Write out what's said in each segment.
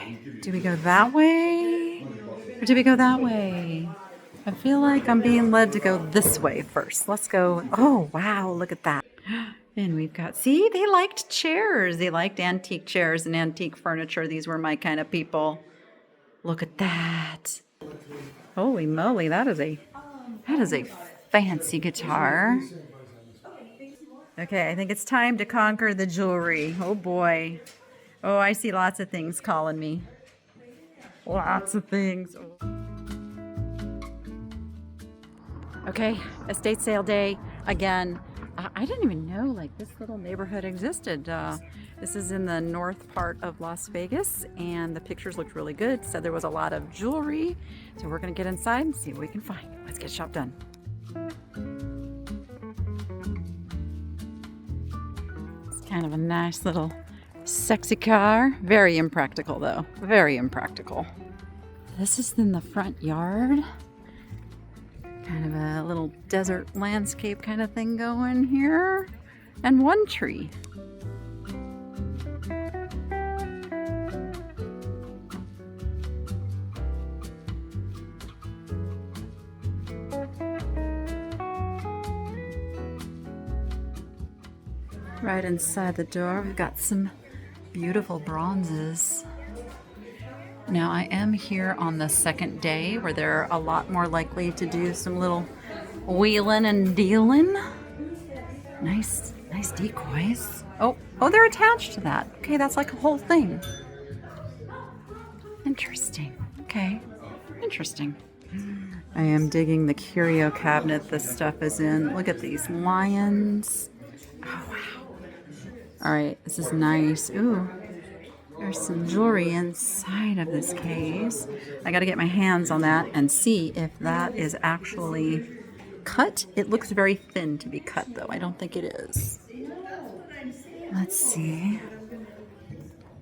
Okay, do we go that way or do we go that way? I feel like I'm being led to go this way first. Let's go. Oh, wow, look at that. And we've got, see, they liked chairs. They liked antique chairs and antique furniture. These were my kind of people. Look at that. Holy moly, that is a fancy guitar. Okay, I think it's time to conquer the jewelry. Oh boy. Oh, I see lots of things calling me. Lots of things. Okay, estate sale day again. I didn't even know like this little neighborhood existed. This is in the north part of Las Vegas, and the pictures looked really good. Said there was a lot of jewelry, so we're gonna get inside and see what we can find. Let's get shop done. It's kind of a nice little sexy car. Very impractical though. Very impractical. This is in the front yard. Kind of a little desert landscape kind of thing going here. And one tree. Right inside the door, we've got some beautiful bronzes. Now I am here on the second day where they're a lot more likely to do some little wheeling and dealing. Nice decoys. Oh, they're attached to that. Okay, that's like a whole thing. Interesting. Okay, interesting. I am digging the curio cabinet this stuff is in. Look at these lions. Oh, wow. All right, this is nice. Ooh. There's some jewelry inside of this case. I got to get my hands on that and see if that is actually cut. It looks very thin to be cut, though. I don't think it is. Let's see.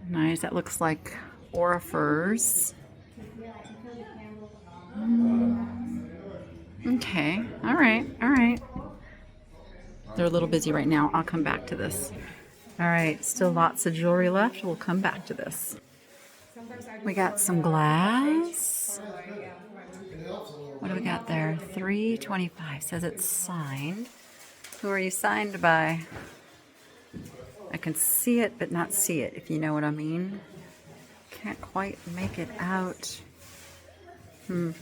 Nice. That looks like orifers. Okay. All right. They're a little busy right now. I'll come back to this. All right, still lots of jewelry left. We'll come back to this. We got some glass. What do we got there? $3.25. Says it's signed. Who are you signed by? I can see it, but not see it, if you know what I mean. Can't quite make it out. I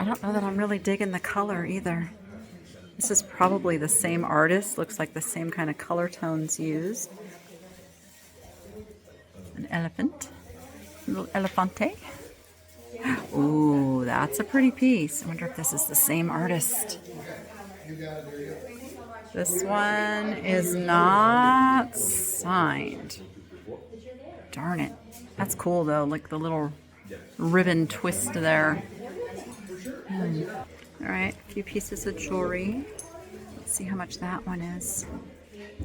don't know that I'm really digging the color either. This is probably the same artist. Looks like the same kind of color tones used. An elephant. A little elefante. Ooh, that's a pretty piece. I wonder if this is the same artist. This one is not signed. Darn it. That's cool though, like the little ribbon twist there. All right, a few pieces of jewelry. Let's see how much that one is.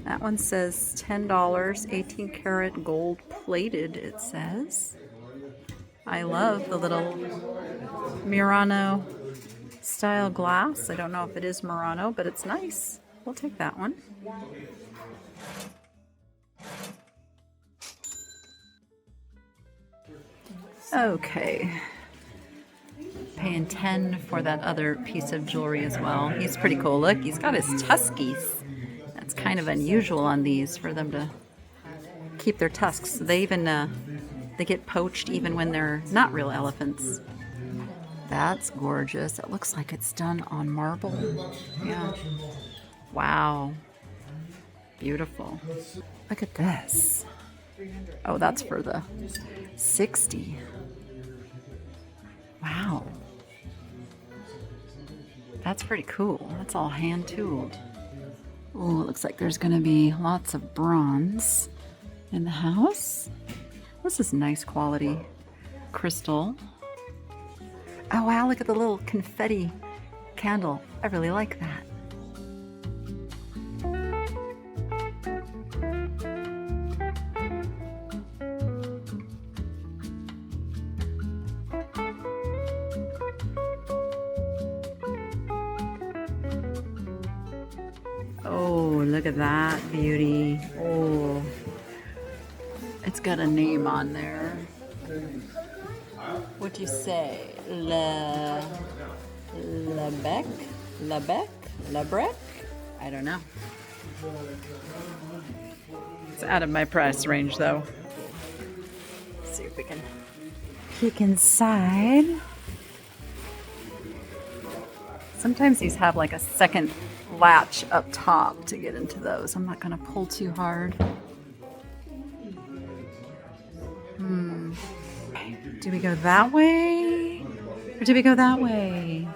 That one says $10, 18 karat gold plated, it says. I love the little Murano style glass. I don't know if it is Murano, but it's nice. We'll take that one. Okay. Paying $10 for that other piece of jewelry as well. He's pretty cool. Look, he's got his tuskies. That's kind of unusual on these for them to keep their tusks. They even they get poached even when they're not real elephants. That's gorgeous. It looks like it's done on marble. Yeah. Wow. Beautiful. Look at this. Oh, that's for the 60. Wow. That's pretty cool. That's all hand tooled. Oh, it looks like there's going to be lots of bronze in the house. This is nice quality crystal. Oh, wow, look at the little confetti candle. I really like that. Oh, look at that beauty. Oh, it's got a name on there. What do you say? Lebec? Lebec? Lebrec? I don't know. It's out of my price range though. Let's see if we can peek inside. Sometimes these have like a second latch up top to get into those. I'm not gonna pull too hard. Do we go that way? Or do we go that way?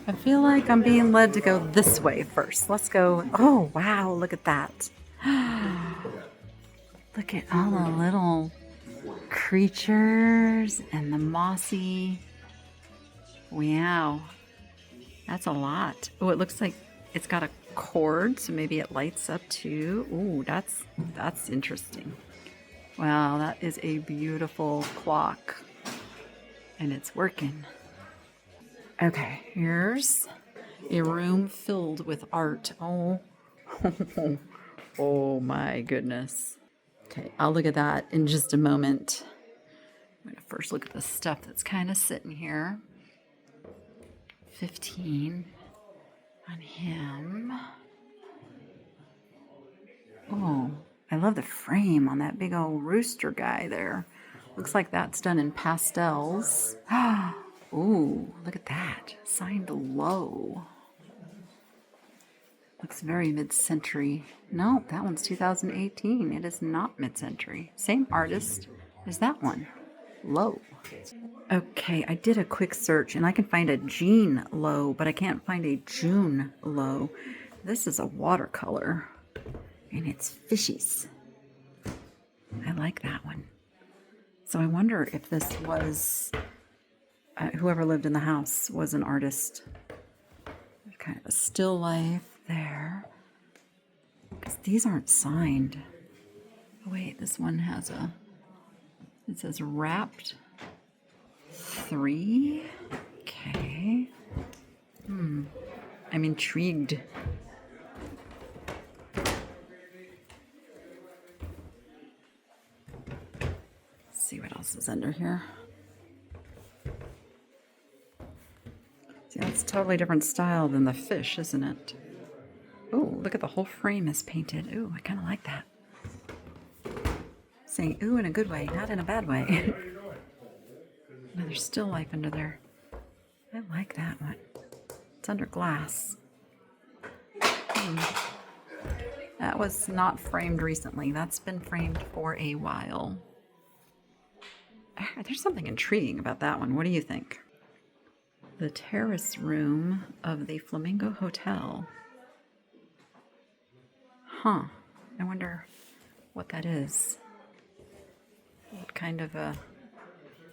I feel like I'm being led to go this way first. Let's go. Oh, wow, look at that. Look at all the little creatures and the mossy. Wow. That's a lot. Oh, it looks like it's got a cord, so maybe it lights up too. Ooh, that's interesting. Wow, that is a beautiful clock. And it's working. Okay, here's a room filled with art. Oh, oh my goodness. Okay, I'll look at that in just a moment. I'm gonna first look at the stuff that's kind of sitting here. 15 on him. Oh, I love the frame on that big old rooster guy there. Looks like that's done in pastels. Ooh, look at that. Signed low. Looks very mid-century. No, that one's 2018. It is not mid-century. Same artist as that one. Low. Okay, I did a quick search and I can find a Jean Low, but I can't find a June Low. This is a watercolor and it's fishies. I like that one. So I wonder if this was, whoever lived in the house was an artist. Kind of a still life there. Because these aren't signed. Oh, wait, this one has it says wrapped 3. Okay. I'm intrigued. See what else is under here. See, that's a totally different style than the fish, isn't it? Oh, look at the whole frame is painted. Ooh, I kind of like that. Saying ooh in a good way, not in a bad way. No, there's still life under there. I like that one. It's under glass. That was not framed recently. That's been framed for a while. There's something intriguing about that one. What do you think? The terrace room of the Flamingo Hotel. Huh. I wonder what that is. What kind of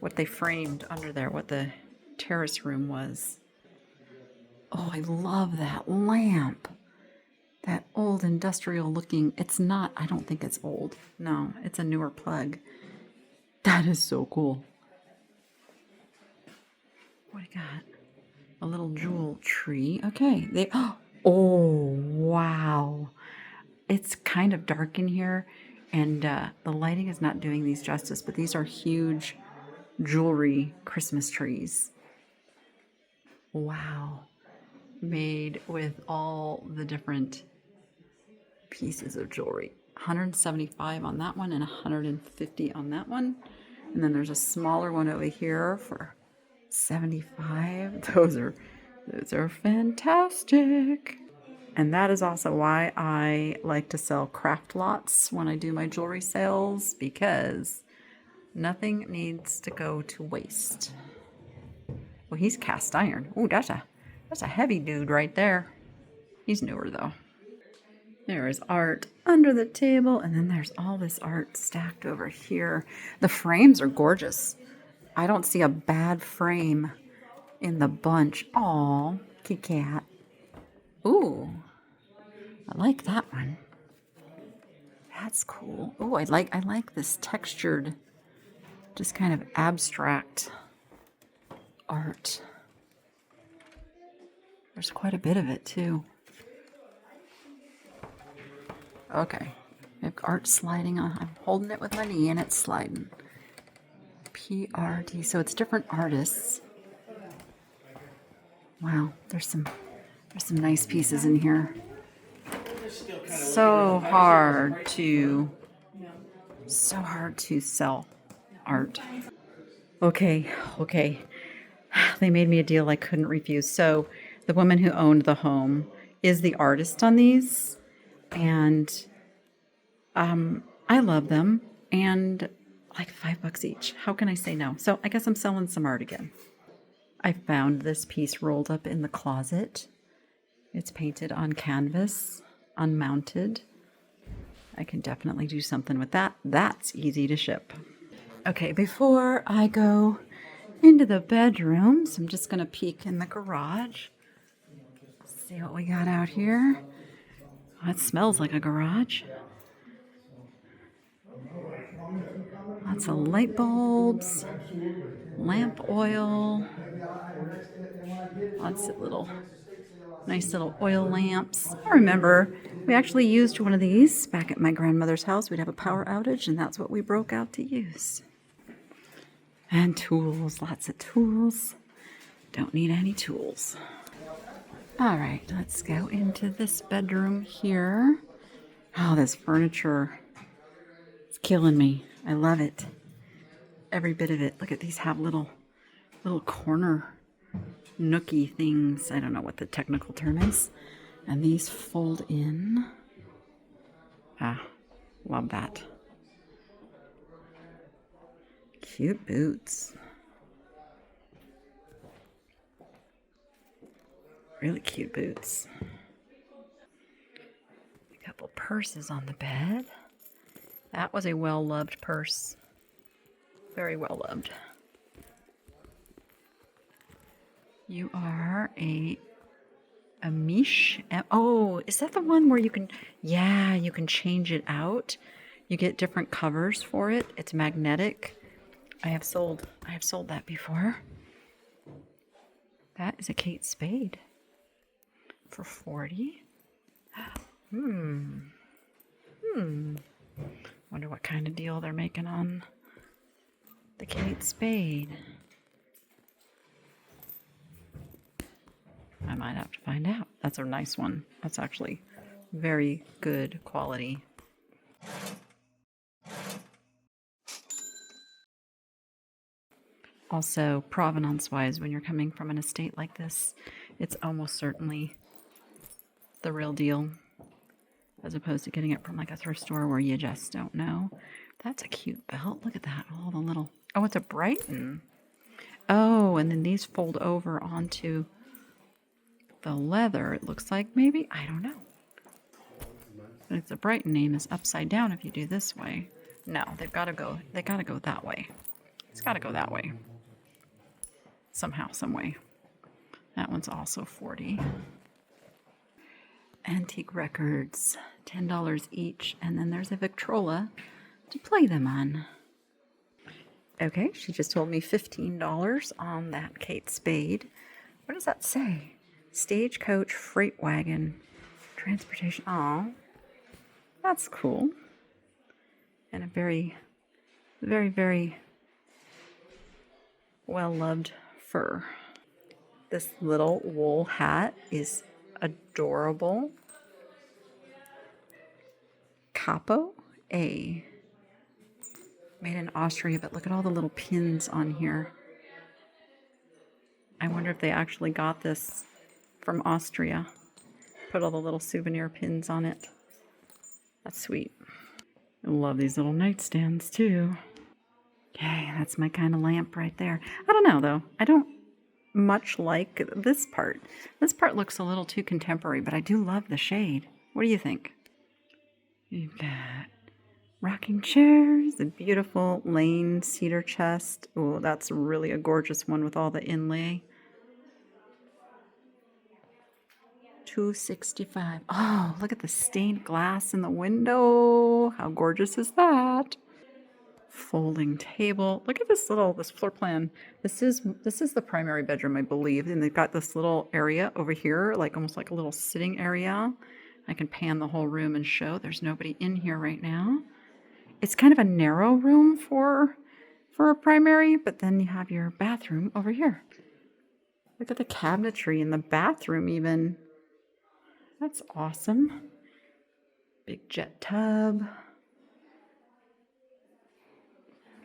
what they framed under there, what the terrace room was. Oh, I love that lamp. That old industrial looking, it's not, I don't think it's old. No, it's a newer plug. That is so cool. What do you got? A little jewel tree. Okay. Oh, wow. It's kind of dark in here, and the lighting is not doing these justice, but these are huge jewelry Christmas trees. Wow. Made with all the different pieces of jewelry. 175 on that one and 150 on that one. And then there's a smaller one over here for 75. Those are fantastic. And that is also why I like to sell craft lots when I do my jewelry sales, because nothing needs to go to waste. Well, he's cast iron. Oh, that's a heavy dude right there. He's newer though. There is art under the table, and then there's all this art stacked over here. The frames are gorgeous. I don't see a bad frame in the bunch. Aw, kitty cat. Ooh, I like that one. That's cool. Ooh, I like this textured, just kind of abstract art. There's quite a bit of it too. Okay, I have art sliding on. I'm holding it with my knee and it's sliding. PRD. So it's different artists. Wow, there's some nice pieces in here. So hard to sell art. Okay. They made me a deal I couldn't refuse. So the woman who owned the home is the artist on these, and I love them, and like $5 each. How can I say no? So I guess I'm selling some art again. I found this piece rolled up in the closet. It's painted on canvas, unmounted. I can definitely do something with that. That's easy to ship. Okay, before I go into the bedrooms, I'm just going to peek in the garage. See what we got out here. Oh, it smells like a garage. Lots of light bulbs, lamp oil, lots of nice little oil lamps. I remember we actually used one of these back at my grandmother's house. We'd have a power outage, and that's what we broke out to use. And tools, lots of tools. Don't need any tools. All right, let's go into this bedroom here. Oh, this furniture. It's killing me. I love it. Every bit of it. Look at these have little corner nookie things. I don't know what the technical term is. And these fold in. Ah, love that. Cute boots. Really cute boots. A couple purses on the bed. That was a well-loved purse. Very well-loved. You are a miche. Oh, is that the one where you can, yeah, you can change it out? You get different covers for it. It's magnetic. I have sold that before. That is a Kate Spade for $40. Wonder what kind of deal they're making on the Kate Spade. I might have to find out. That's a nice one. That's actually very good quality. Also, provenance-wise, when you're coming from an estate like this, it's almost certainly the real deal, as opposed to getting it from like a thrift store where you just don't know. That's a cute belt. Look at that. All the little... Oh, it's a Brighton. Oh, and then these fold over onto the leather, it looks like, maybe. I don't know. But it's a Brighton name is upside down if you do this way. No, they gotta go that way. It's gotta go that way. Somehow, some way. That one's also $40. Antique records, $10 each, and then there's a Victrola to play them on. Okay, she just told me $15 on that Kate Spade. What does that say? Stagecoach freight wagon transportation. Oh, that's cool. And a very, very, very well-loved fur. This little wool hat is adorable. Capo A. Made in Austria, but look at all the little pins on here. I wonder if they actually got this from Austria. Put all the little souvenir pins on it. That's sweet. I love these little nightstands too. Okay, that's my kind of lamp right there. I don't know though. I don't much like this part. This part looks a little too contemporary, but I do love the shade. What do you think? You've got rocking chairs, a beautiful Lane cedar chest. Oh, that's really a gorgeous one with all the inlay. $265. Oh, look at the stained glass in the window. How gorgeous is that? Folding table. Look at this floor plan. This is the primary bedroom, I believe, and they've got this little area over here, like almost like a little sitting area. I can pan the whole room and show there's nobody in here right now. It's kind of a narrow room for a primary, but then you have your bathroom over here. Look at the cabinetry in the bathroom even. That's awesome. Big jet tub.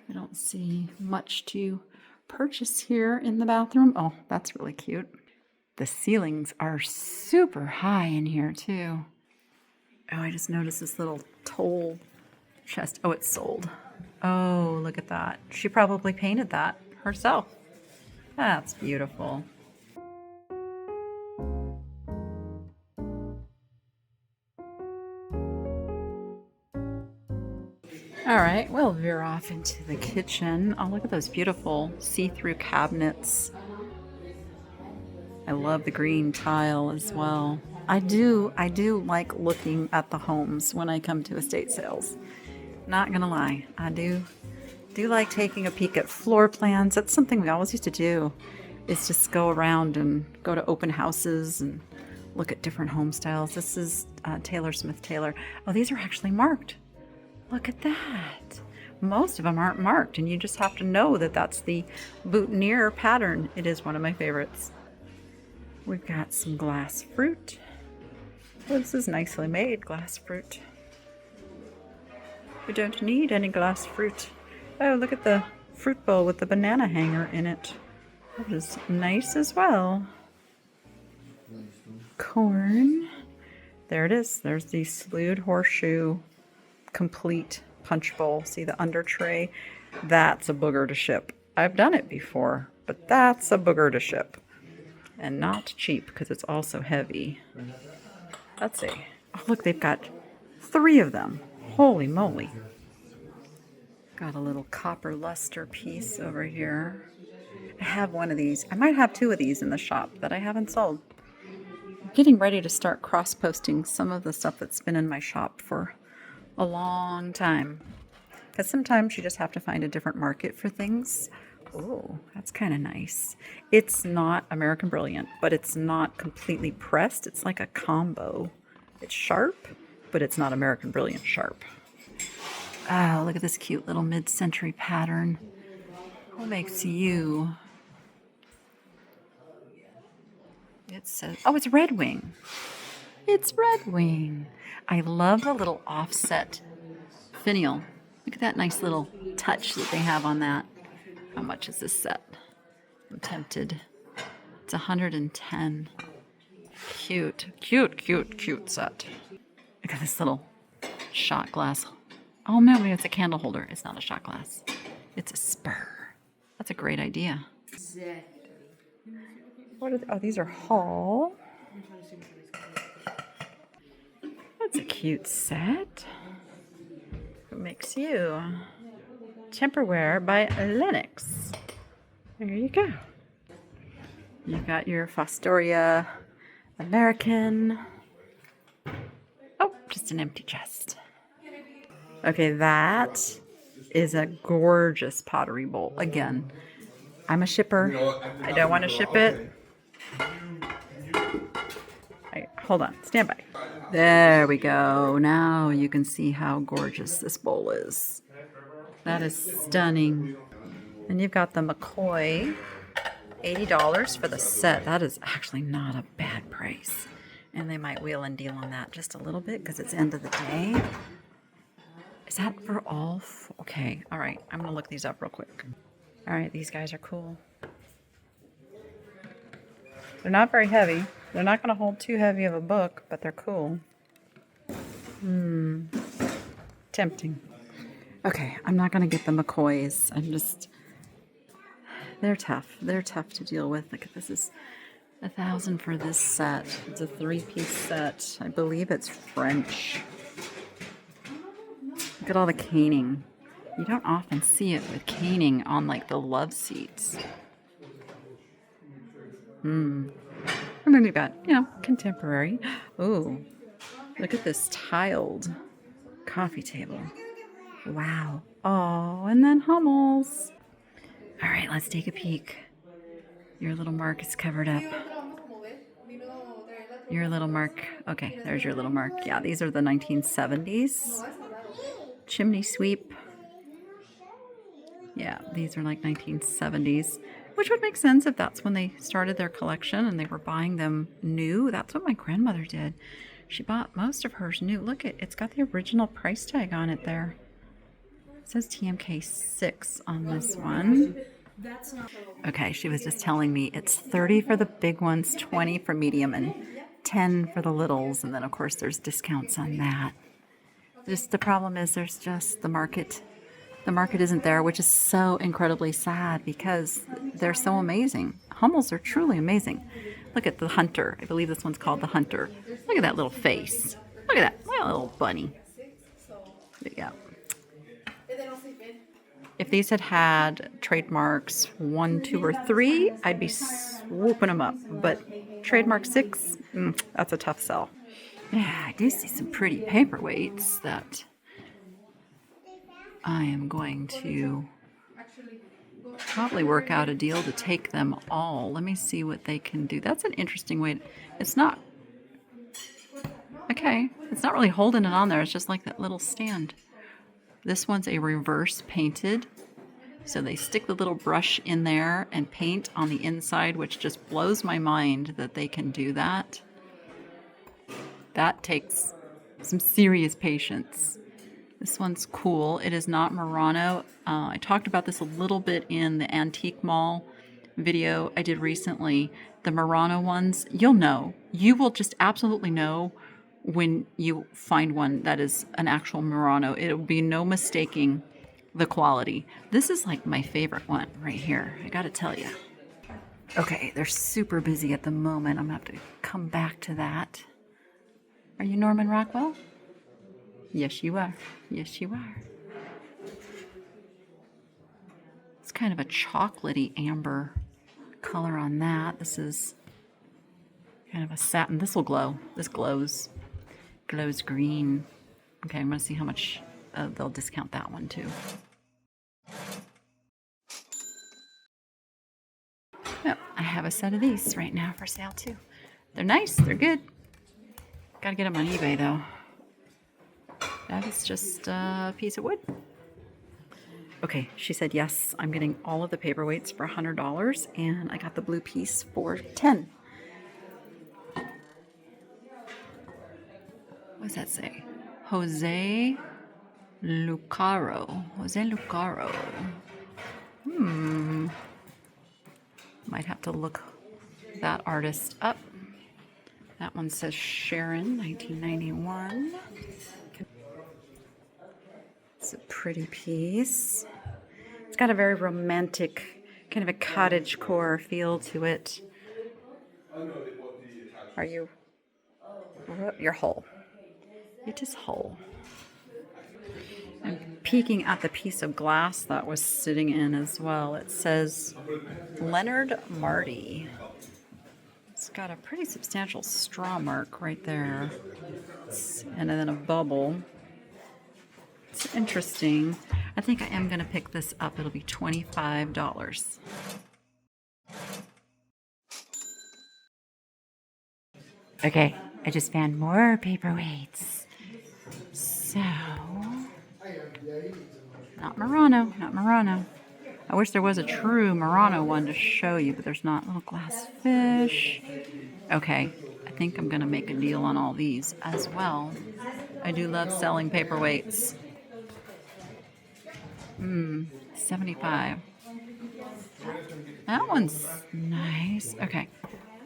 I don't see much to purchase here in the bathroom. Oh, that's really cute. The ceilings are super high in here too. Oh, I just noticed this little toll chest. Oh, it's sold. Oh, look at that. She probably painted that herself. That's beautiful. All right, we'll veer off into the kitchen. Oh, look at those beautiful see-through cabinets. I love the green tile as well. I do like looking at the homes when I come to estate sales. Not gonna lie, I do like taking a peek at floor plans. That's something we always used to do, is just go around and go to open houses and look at different home styles. This is Taylor Smith Taylor. Oh, these are actually marked. Look at that. Most of them aren't marked, and you just have to know that that's the boutonniere pattern. It is one of my favorites. We've got some glass fruit. Oh, this is nicely made glass fruit. We don't need any glass fruit. Oh, look at the fruit bowl with the banana hanger in it. That is nice as well. Corn. There it is. There's the slewed horseshoe complete punch bowl. See the under tray? That's a booger to ship. I've done it before, but that's a booger to ship. And not cheap because it's also heavy. Let's see. Oh, look, they've got 3 of them. Holy moly. Got a little copper luster piece over here. I have one of these. I might have 2 of these in the shop that I haven't sold. I'm getting ready to start cross-posting some of the stuff that's been in my shop for a long time. Because sometimes you just have to find a different market for things. Oh, that's kind of nice. It's not American Brilliant, but it's not completely pressed. It's like a combo. It's sharp, but it's not American Brilliant sharp. Oh, look at this cute little mid-century pattern. What makes you? It says, oh, it's Red Wing. It's Red Wing. I love the little offset finial. Look at that nice little touch that they have on that. How much is this set? I'm tempted. It's 110. Cute, cute, cute, cute set. Look at this little shot glass. Oh no, maybe it's a candle holder. It's not a shot glass. It's a spur. That's a great idea. What are oh, these are Hall. That's a cute set. Who makes you? Temperware by Lennox. There you go. You've got your Fostoria American. Oh, just an empty chest. Okay, that is a gorgeous pottery bowl. Again, I'm a shipper. I don't want to ship it. Hold on, stand by. There we go. Now you can see how gorgeous this bowl is. That is stunning. And you've got the McCoy, $80 for the set. That is actually not a bad price. And they might wheel and deal on that just a little bit because it's end of the day. Is that for all? Okay, all right. I'm going to look these up real quick. All right, these guys are cool. They're not very heavy. They're not going to hold too heavy of a book, but they're cool. Tempting. Okay, I'm not going to get the McCoys. They're tough. They're tough to deal with. Look, this is $1,000 for this set. It's a 3-piece set. I believe it's French. Look at all the caning. You don't often see it with caning on like the love seats. And then we've got, contemporary. Ooh, look at this tiled coffee table. Wow. Oh, and then Hummels. All right, let's take a peek. Your little mark is covered up. Your little mark. Okay, there's your little mark. Yeah, these are the 1970s. Chimney sweep. Yeah, these are like 1970s, which would make sense if that's when they started their collection and they were buying them new. That's what my grandmother did. She bought most of hers new. Look, it's got the original price tag on it there. It says TMK 6 on this one. Okay, she was just telling me it's 30 for the big ones, 20 for medium, and 10 for the littles. And then, of course, there's discounts on that. Just the problem is there's just the market. The market isn't there, which is so incredibly sad because they're so amazing. Hummels are truly amazing. Look at the Hunter. I believe this one's called the Hunter. Look at that little face. Look at that little bunny. Yeah. If these had had trademarks 1, 2, or 3, I'd be swooping them up. But trademark 6, that's a tough sell. Yeah, I do see some pretty paperweights that I am going to probably work out a deal to take them all. Let me see what they can do. That's an interesting way. It's not, okay, it's not really holding it on there. It's just like that little stand. This one's a reverse painted. So they stick the little brush in there and paint on the inside, which just blows my mind that they can do that. That takes some serious patience. This one's cool. It is not Murano. I talked about this a little bit in the Antique Mall video I did recently. The Murano ones, you'll know. You will just absolutely know when you find one that is an actual Murano. It will be no mistaking the quality. This is like my favorite one right here. I gotta tell you. Okay, they're super busy at the moment. I'm gonna have to come back to that. Are you Norman Rockwell? Yes, you are. Yes, you are. It's kind of a chocolatey amber color on that. This is kind of a satin. This will glow. This glows. Glows green. Okay, I'm going to see how much they'll discount that one too. Yep, I have a set of these right now for sale too. They're nice. They're good. Got to get them on eBay though. That is just a piece of wood. Okay, she said, yes, I'm getting all of the paperweights for $100, and I got the blue piece for $10. What does that say? Jose Lucaro. Jose Lucaro. Might have to look that artist up. That one says Sharon, 1991. It's a pretty piece. It's got a very romantic, kind of a cottagecore feel to it. Are you? You're whole. It is whole. I'm peeking at the piece of glass that was sitting in as well. It says Leonard Marty. It's got a pretty substantial straw mark right there. And then a bubble. It's interesting. I think I am going to pick this up. It'll be $25. Okay, I just found more paperweights. So, not Murano, not Murano. I wish there was a true Murano one to show you, but there's not. Little glass fish. Okay, I think I'm going to make a deal on all these as well. I do love selling paperweights. 75. That one's nice. Okay,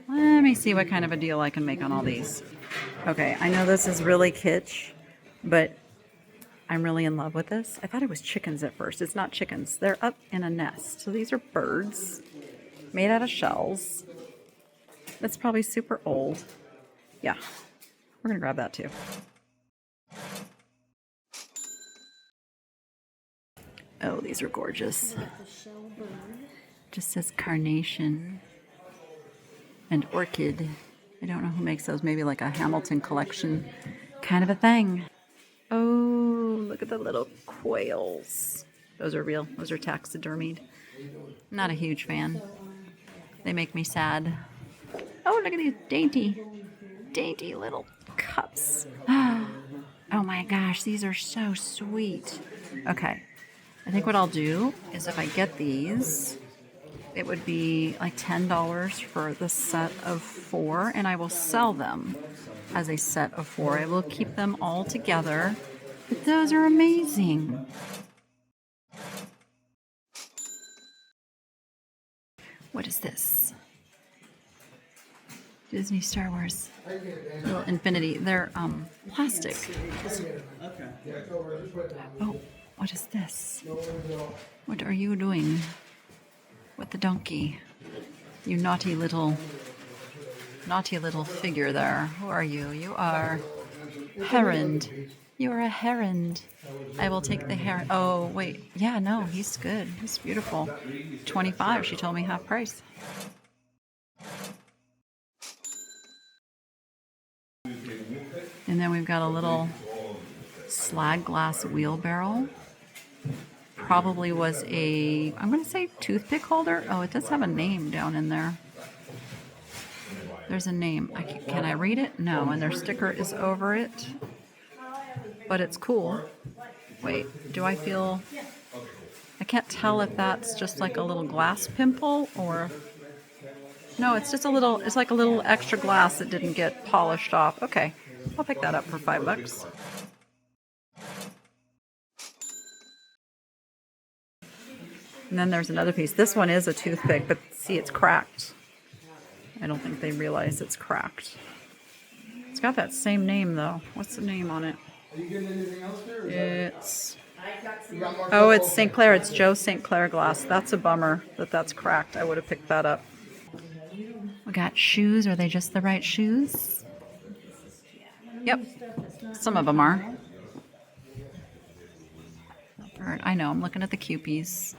let me see what kind of a deal I can make on all these. Okay, I know this is really kitsch, but I'm really in love with this. I thought it was chickens at first. It's not chickens. They're up in a nest. So these are birds made out of shells. That's probably super old. Yeah, we're gonna grab that too. Oh, these are gorgeous. Just says carnation and orchid. I don't know who makes those. Maybe like a Hamilton collection kind of a thing. Oh, look at the little quails. Those are real. Those are taxidermied. Not a huge fan. They make me sad. Oh, look at these dainty. dainty little cups. Oh my gosh, these are so sweet. Okay, I think what I'll do is if I get these, it would be like $10 for the set of 4, and I will sell them as a set of 4. I will keep them all together. But those are amazing. What is this? Disney Star Wars. Little Infinity. They're plastic. Oh, what is this? What are you doing with the donkey? You naughty little figure there. Who are you? You are Heron. You are a heron. I will take the heron. Oh, wait. Yeah, no, he's good. He's beautiful. 25. She told me half price. And then we've got a little slag glass wheelbarrow. Probably was a, I'm going to say toothpick holder. Oh, it does have a name down in there. There's a name. Can I read it? No, and their sticker is over it. But it's cool. Wait, do I feel... I can't tell if that's just like a little glass pimple or... No, it's just a little, it's like a little extra glass that didn't get polished off. Okay, I'll pick that up for $5. And then there's another piece. This one is a toothpick, but see, it's cracked. I don't think they realize it's cracked. It's got that same name, though. What's the name on it? Are you getting anything else there? It's... Oh, it's St. Clair. It's Joe St. Clair glass. That's a bummer that that's cracked. I would have picked that up. We got shoes. Are they just the right shoes? Yep. Some of them are. I know. I'm looking at the Cupies.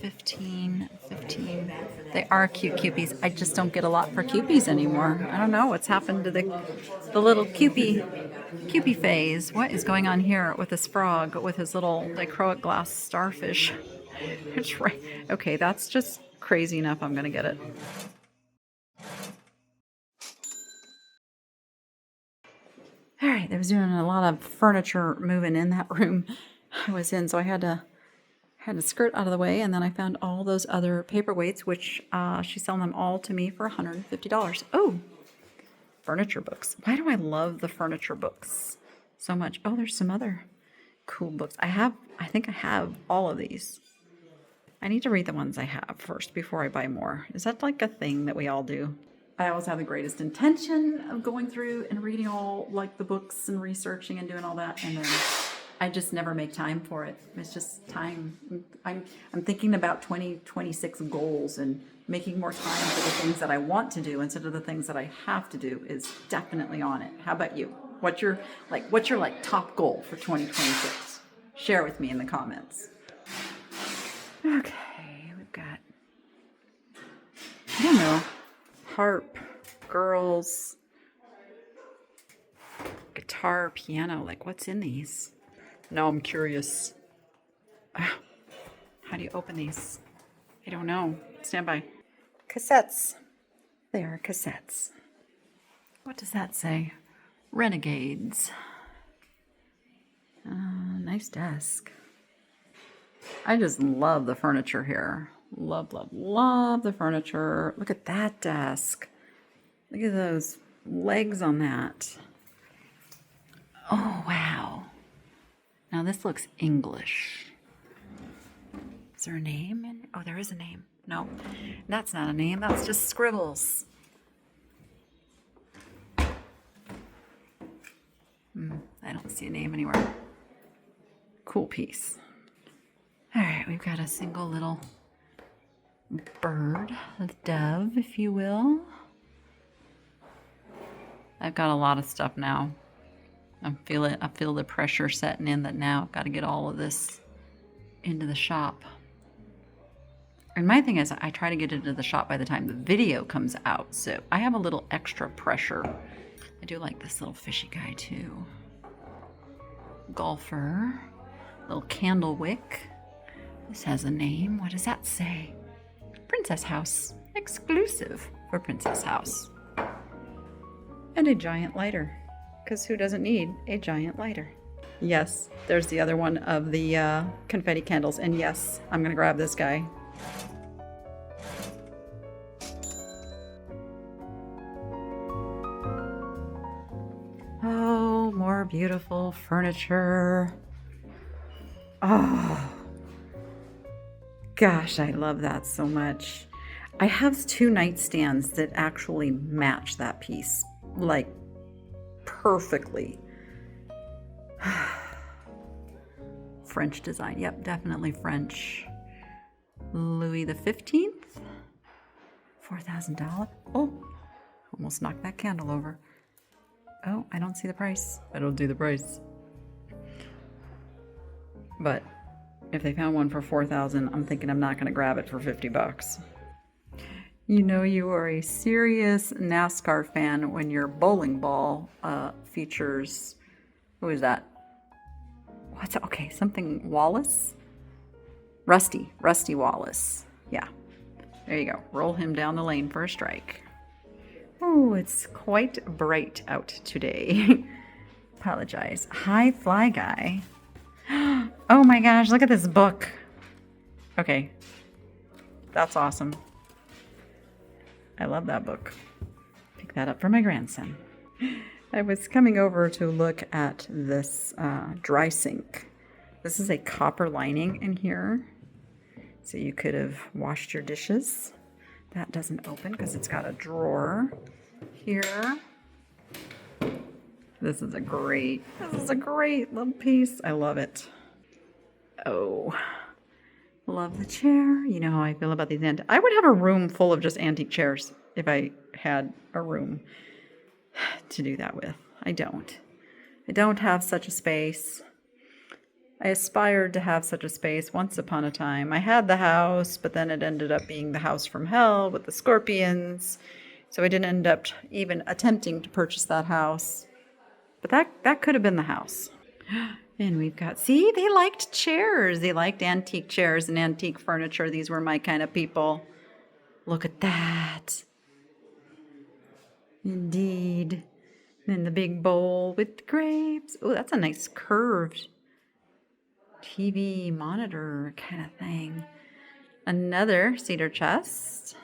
15. They are cute Cupies. I just don't get a lot for Cupies anymore. I don't know what's happened to the little Cupie phase. What is going on here with this frog with his little dichroic glass starfish? It's right. Okay, that's just crazy enough. I'm gonna get it. All right, there was doing a lot of furniture moving in that room I was in, so I had to skirt out of the way, and then I found all those other paperweights, which she's selling them all to me for $150. Oh, furniture books. Why do I love the furniture books so much? Oh, there's some other cool books. I think I have all of these. I need to read the ones I have first before I buy more. Is that like a thing that we all do? I always have the greatest intention of going through and reading all like the books and researching and doing all that, and then I just never make time for it. It's just time. I'm thinking about 2026 goals, and making more time for the things that I want to do instead of the things that I have to do is definitely on it. How about you? What's your top goal for 2026? Share with me in the comments. Okay, we've got, I don't know, harp, girls, guitar, piano. Like, what's in these? No, I'm curious. How do you open these? I don't know. Stand by. Cassettes. They are cassettes. What does that say? Renegades. Nice desk. I just love the furniture here. Love, love, love the furniture. Look at that desk. Look at those legs on that. Oh, wow. Now this looks English. Is there a name? Oh, there is a name. No, that's not a name. That's just scribbles. I don't see a name anywhere. Cool piece. All right, we've got a single little bird, a dove, if you will. I've got a lot of stuff now. I feel the pressure setting in that now I've got to get all of this into the shop. And my thing is, I try to get it into the shop by the time the video comes out, so I have a little extra pressure. I do like this little fishy guy too. Golfer, little candle wick. This has a name. What does that say? Princess House. Exclusive for Princess House. And a giant lighter, because who doesn't need a giant lighter? Yes, there's the other one of the confetti candles, and yes, I'm gonna grab this guy. Oh, more beautiful furniture. Oh, gosh, I love that so much. I have 2 nightstands that actually match that piece, like, perfectly. French design. Yep, definitely French. Louis the 15th. $4,000. Oh, almost knocked that candle over. Oh, I don't see the price. I don't see the price. But if they found one for $4,000, I'm thinking I'm not going to grab it for $50. You know you are a serious NASCAR fan when your bowling ball features, who is that? What's that? Okay, something Wallace? Rusty Wallace. Yeah, there you go. Roll him down the lane for a strike. Oh, it's quite bright out today. Apologize. Hi, Fly Guy. Oh my gosh, look at this book. Okay, that's awesome. I love that book. Pick that up for my grandson. I was coming over to look at this dry sink. This is a copper lining in here, so you could have washed your dishes. That doesn't open because it's got a drawer here. This is a great little piece. I love it. Oh, love the chair. You know how I feel about these I would have a room full of just antique chairs if I had a room to do that with. I don't have such a space. I aspired to have such a space once upon a time. I had the house, but then it ended up being the house from hell with the scorpions. So I didn't end up even attempting to purchase that house. But that could have been the house. And we've got, see, they liked chairs. They liked antique chairs and antique furniture. These were my kind of people. Look at that. Indeed. And the big bowl with the grapes. Oh, that's a nice curved TV monitor kind of thing. Another cedar chest.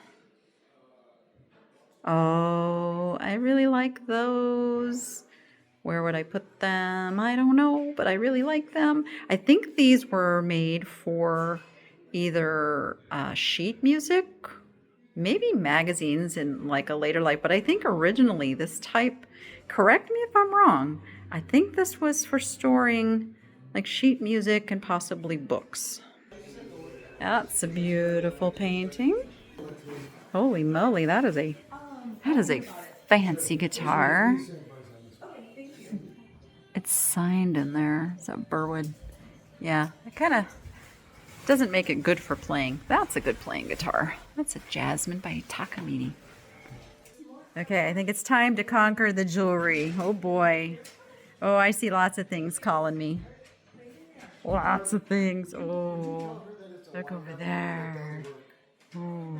Oh, I really like those. Where would I put them? I don't know, but I really like them. I think these were made for either sheet music, maybe magazines in like a later life, but I think originally this type, correct me if I'm wrong, I think this was for storing like sheet music and possibly books. That's a beautiful painting. Holy moly, that is a fancy guitar. It's signed in there. Is that Burwood? Yeah, it kind of doesn't make it good for playing. That's a good playing guitar. That's a Jasmine by Takamine. Okay, I think it's time to conquer the jewelry. Oh boy. Oh, I see lots of things calling me. Lots of things. Oh, look over there. Oh.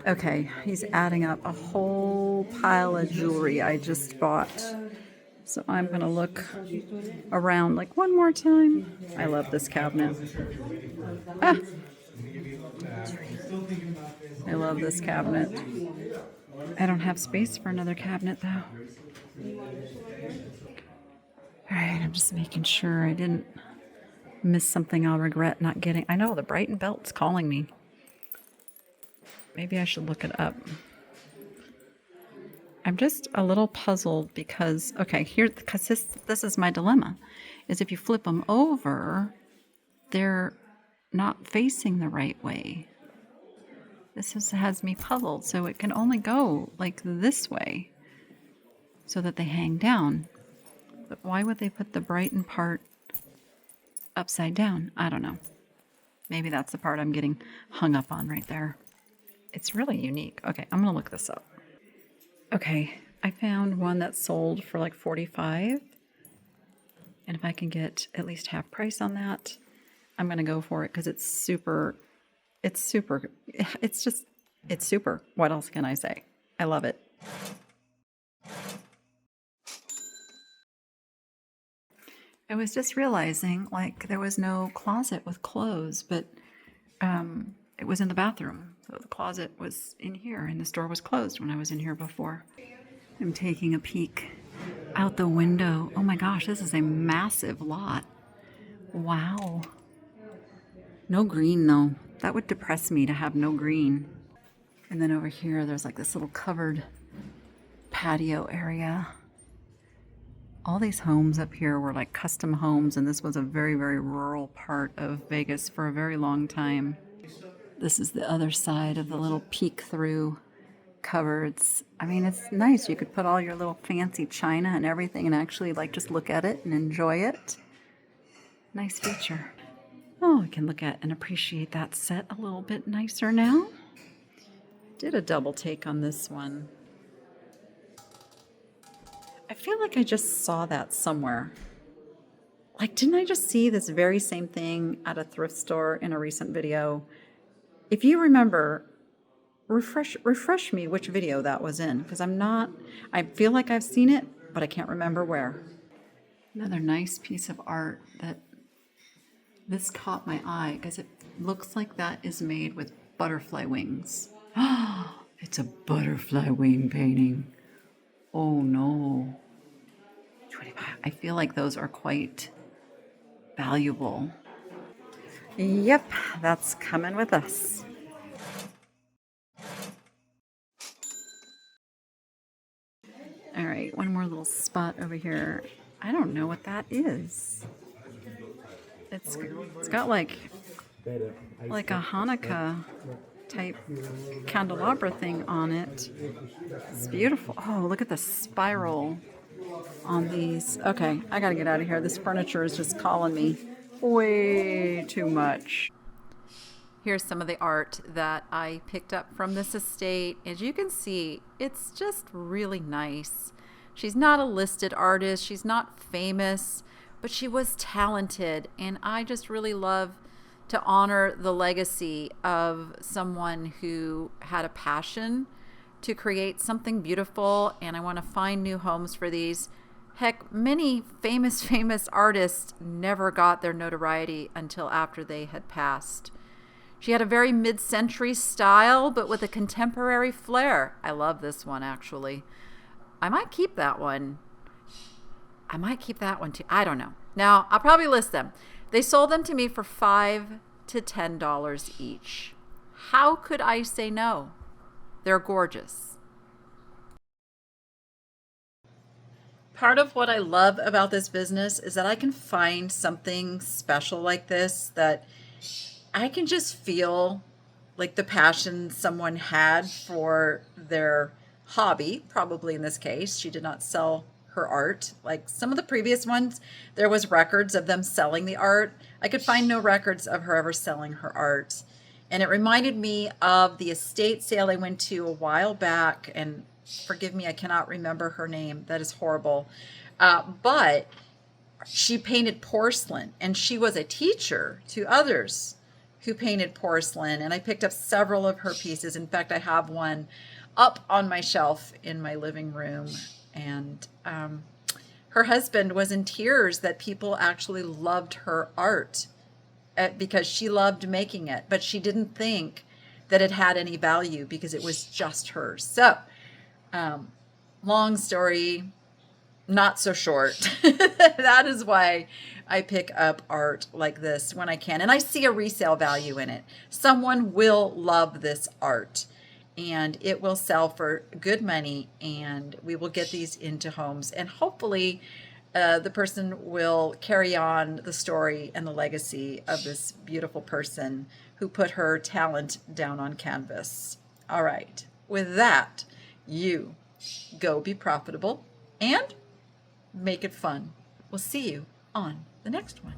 Okay, he's adding up a whole pile of jewelry I just bought. So I'm going to look around like one more time. I love this cabinet. Ah. I love this cabinet. I don't have space for another cabinet though. All right, I'm just making sure I didn't miss something I'll regret not getting. I know the Brighton Belt's calling me. Maybe I should look it up. I'm just a little puzzled because, okay, here, because this is my dilemma, is if you flip them over, they're not facing the right way. Has me puzzled, so it can only go like this way so that they hang down. But why would they put the Brighton part upside down? I don't know. Maybe that's the part I'm getting hung up on right there. It's really unique. Okay, I'm going to look this up. Okay, I found one that sold for like $45. And if I can get at least half price on that, I'm going to go for it because it's super. It's super. It's super. What else can I say? I love it. I was just realizing, like, there was no closet with clothes, but it was in the bathroom. So the closet was in here, and this door was closed when I was in here before. I'm taking a peek out the window. Oh my gosh, this is a massive lot. Wow. No green, though. That would depress me to have no green. And then over here, there's like this little covered patio area. All these homes up here were like custom homes, and this was a very, very rural part of Vegas for a very long time. This is the other side of the little peek-through cupboards. I mean, it's nice. You could put all your little fancy china and everything and actually like just look at it and enjoy it. Nice feature. Oh, I can look at and appreciate that set a little bit nicer now. Did a double take on this one. I feel like I just saw that somewhere. Like, didn't I just see this very same thing at a thrift store in a recent video? If you remember, refresh me which video that was in, because I feel like I've seen it, but I can't remember where. Another nice piece of art that this caught my eye because it looks like that is made with butterfly wings. It's a butterfly wing painting. Oh no. 25. I feel like those are quite valuable. Yep, that's coming with us. All right, one more little spot over here. I don't know what that is. It's got like a Hanukkah type candelabra thing on it. It's beautiful. Oh, look at the spiral on these. Okay, I gotta get out of here. This furniture is just calling me way too much. Here's some of the art that I picked up from this estate. As you can see, it's just really nice. She's not a listed artist. She's not famous, but she was talented. And I just really love to honor the legacy of someone who had a passion to create something beautiful. And I want to find new homes for these. Heck, many famous artists never got their notoriety until after they had passed. She had a very mid-century style, but with a contemporary flair. I love this one, actually. I might keep that one. I might keep that one, too. I don't know. Now, I'll probably list them. They sold them to me for $5 to $10 each. How could I say no? They're gorgeous. Part of what I love about this business is that I can find something special like this that I can just feel like the passion someone had for their hobby. Probably in this case, she did not sell her art. Like some of the previous ones, there was records of them selling the art. I could find no records of her ever selling her art. And it reminded me of the estate sale I went to a while back, and forgive me, I cannot remember her name. That is horrible. But she painted porcelain, and she was a teacher to others who painted porcelain. And I picked up several of her pieces. In fact, I have one up on my shelf in my living room. And her husband was in tears that people actually loved her art because she loved making it, but she didn't think that it had any value because it was just hers. So, long story, not so short. That is why I pick up art like this when I can. And I see a resale value in it. Someone will love this art and it will sell for good money, and we will get these into homes. And hopefully the person will carry on the story and the legacy of this beautiful person who put her talent down on canvas. All right. With that, you go be profitable and make it fun. We'll see you on the next one.